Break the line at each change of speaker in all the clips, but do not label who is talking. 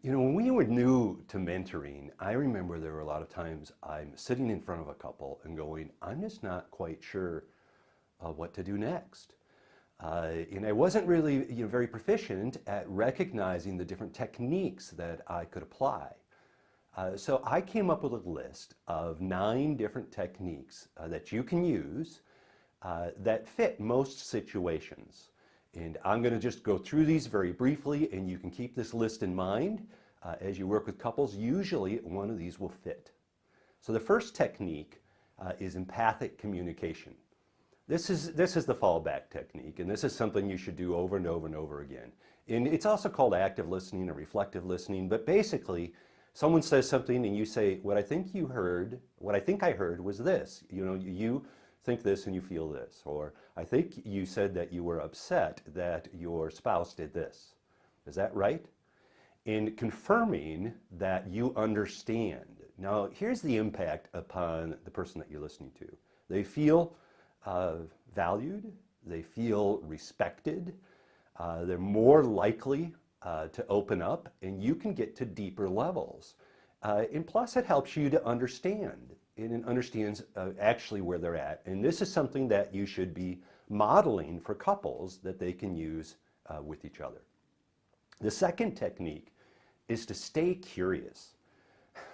When we were new to mentoring, I remember there were a lot of times I'm sitting in front of a couple and going, I'm just not quite sure what to do next. And I wasn't really very proficient at recognizing the different techniques that I could apply. So I came up with a list of 9 different techniques that you can use that fit most situations. And I'm going to just go through these very briefly, and you can keep this list in mind as you work with couples. Usually one of these will fit. So the first technique is empathic communication. This is the fallback technique, and this is something you should do over and over and over again. And it's also called active listening or reflective listening, but basically someone says something and you say, what I think I heard was this. You think this and you feel this. Or I think you said that you were upset that your spouse did this. Is that right? In confirming that you understand. Now, here's the impact upon the person that you're listening to. They feel valued, they feel respected, they're more likely to open up, and you can get to deeper levels. And plus it helps you to understand, and it understands actually where they're at. And this is something that you should be modeling for couples that they can use with each other. The second technique is to stay curious.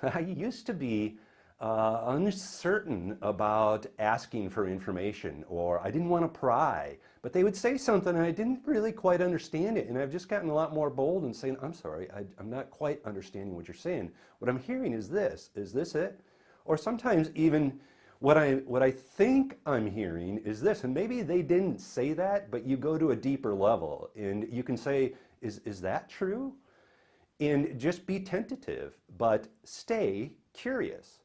I used to be uncertain about asking for information, or I didn't want to pry, but they would say something and I didn't really quite understand it, and I've just gotten a lot more bold and saying, I'm sorry, I'm not quite understanding what you're saying. What I'm hearing is this it? Or sometimes even what I think I'm hearing is this, and maybe they didn't say that, but you go to a deeper level and you can say, is that true? And just be tentative, but stay curious.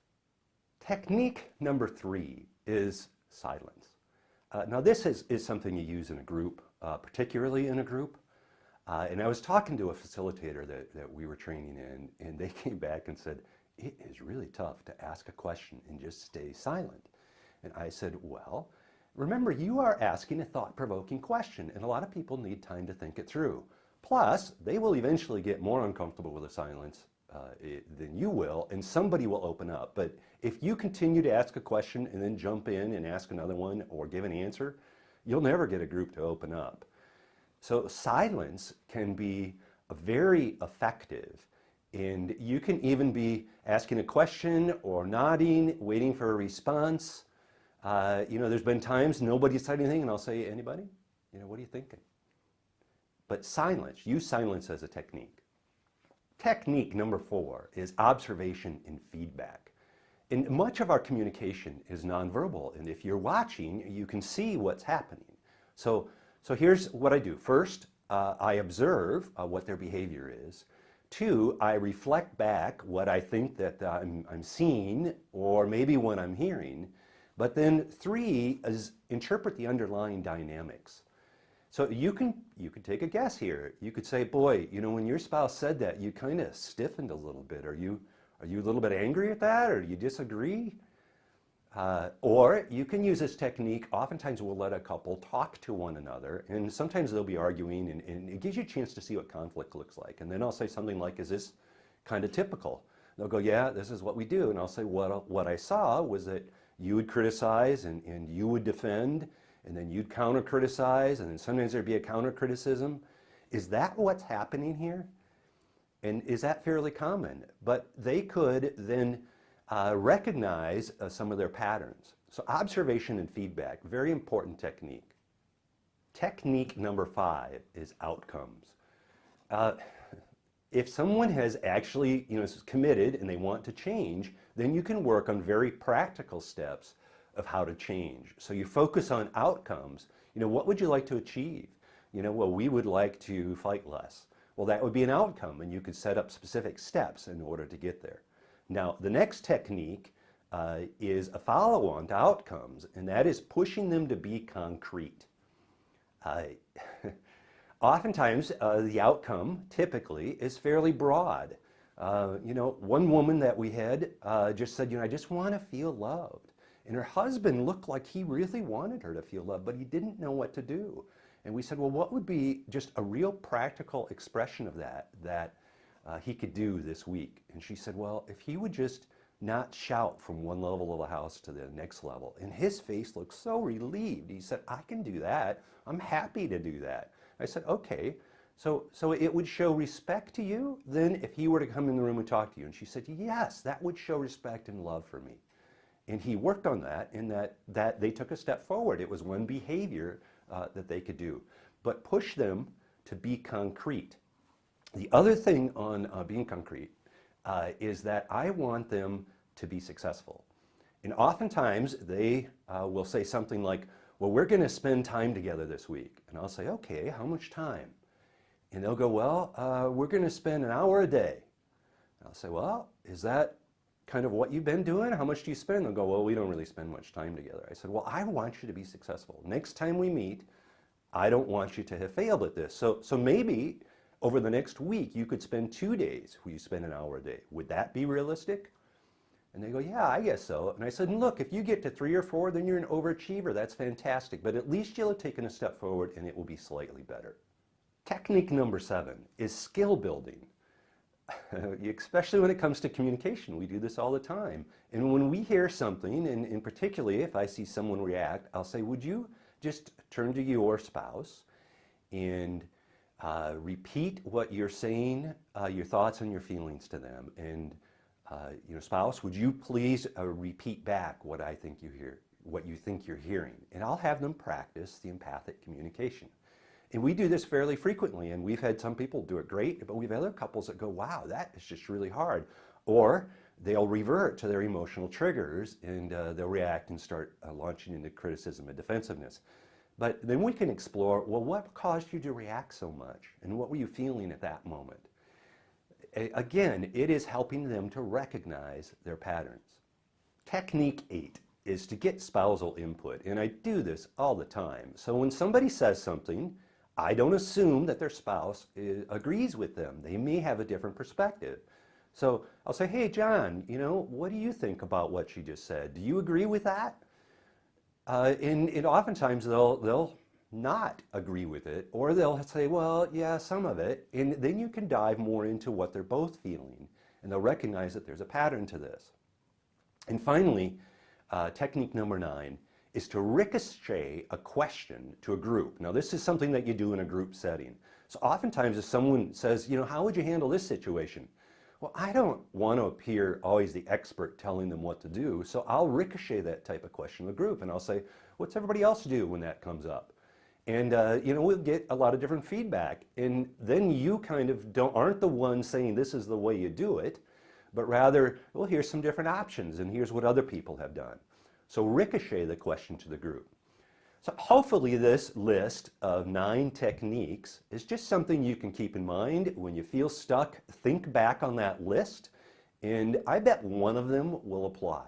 Technique number 3 is silence. Now this is something you use in a group, particularly in a group. And I was talking to a facilitator that we were training in, and they came back and said, it is really tough to ask a question and just stay silent. And I said, well, remember, you are asking a thought-provoking question, and a lot of people need time to think it through. Plus, they will eventually get more uncomfortable with the silence than you will, and somebody will open up. But if you continue to ask a question and then jump in and ask another one or give an answer, you'll never get a group to open up. So silence can be very effective, and you can even be asking a question or nodding, waiting for a response. There's been times nobody said anything and I'll say, anybody? What are you thinking? But silence, use silence as a technique. Technique number 4 is observation and feedback. And much of our communication is nonverbal, and if you're watching, you can see what's happening. So here's what I do. First, I observe what their behavior is. 2, I reflect back what I think that I'm seeing, or maybe what I'm hearing. But then 3 is interpret the underlying dynamics. So you can take a guess here. You could say, boy, when your spouse said that, you kind of stiffened a little bit. Are you a little bit angry at that, or do you disagree? Or you can use this technique. Oftentimes we'll let a couple talk to one another, and sometimes they'll be arguing, and it gives you a chance to see what conflict looks like. And then I'll say something like, is this kind of typical? They'll go, yeah, this is what we do. And I'll say, what I saw was that you would criticize and you would defend, and then you'd counter-criticize, and then sometimes there'd be a counter-criticism. Is that what's happening here? And is that fairly common? But they could then recognize some of their patterns. So observation and feedback, very important technique. Technique number 5 is outcomes. If someone has actually is committed and they want to change, then you can work on very practical steps of how to change. So you focus on outcomes. What would you like to achieve? Well, we would like to fight less. Well, that would be an outcome, and you could set up specific steps in order to get there. Now, the next technique is a follow-on to outcomes, and that is pushing them to be concrete. Oftentimes, the outcome, typically, is fairly broad. One woman that we had just said, I just want to feel loved. And her husband looked like he really wanted her to feel loved, but he didn't know what to do. And we said, well, what would be just a real practical expression of that he could do this week. And she said, well, if he would just not shout from one level of the house to the next level. And his face looked so relieved. He said, I can do that. I'm happy to do that. I said, okay, so it would show respect to you then if he were to come in the room and talk to you. And she said, yes, that would show respect and love for me. And he worked on that, in that they took a step forward. It was one behavior that they could do. But push them to be concrete. The other thing on being concrete is that I want them to be successful. And oftentimes they will say something like, well, we're going to spend time together this week. And I'll say, okay, how much time? And they'll go, well, we're going to spend an hour a day. And I'll say, well, is that kind of what you've been doing? How much do you spend? They'll go, well, we don't really spend much time together. I said, well, I want you to be successful. Next time we meet, I don't want you to have failed at this. So maybe over the next week, you could spend 2 days where you spend an hour a day. Would that be realistic? And they go, yeah, I guess so. And I said, look, if you get to 3 or 4, then you're an overachiever. That's fantastic. But at least you'll have taken a step forward and it will be slightly better. Technique number 7 is skill building. Especially when it comes to communication. We do this all the time. And when we hear something, and particularly if I see someone react, I'll say, would you just turn to your spouse and repeat what you're saying, your thoughts and your feelings to them. And spouse, would you please repeat back what I think you hear, what you think you're hearing? And I'll have them practice the empathic communication. And we do this fairly frequently, and we've had some people do it great, but we've had other couples that go, wow, that is just really hard. Or they'll revert to their emotional triggers, and they'll react and start launching into criticism and defensiveness. But then we can explore, well, what caused you to react so much? And what were you feeling at that moment? Again, it is helping them to recognize their patterns. Technique 8 is to get spousal input, and I do this all the time. So when somebody says something, I don't assume that their spouse agrees with them. They may have a different perspective. So I'll say, hey, John, what do you think about what she just said? Do you agree with that? And oftentimes they'll not agree with it, or they'll say, well, yeah, some of it. And then you can dive more into what they're both feeling, and they'll recognize that there's a pattern to this. And finally, technique number 9 is to ricochet a question to a group. Now, this is something that you do in a group setting. So oftentimes if someone says, how would you handle this situation? Well, I don't want to appear always the expert telling them what to do, so I'll ricochet that type of question to the group, and I'll say, what's everybody else do when that comes up? And we'll get a lot of different feedback, and then you kind of aren't the one saying this is the way you do it, but rather, well, here's some different options, and here's what other people have done. So ricochet the question to the group. So hopefully this list of 9 techniques is just something you can keep in mind. When you feel stuck, think back on that list, and I bet one of them will apply.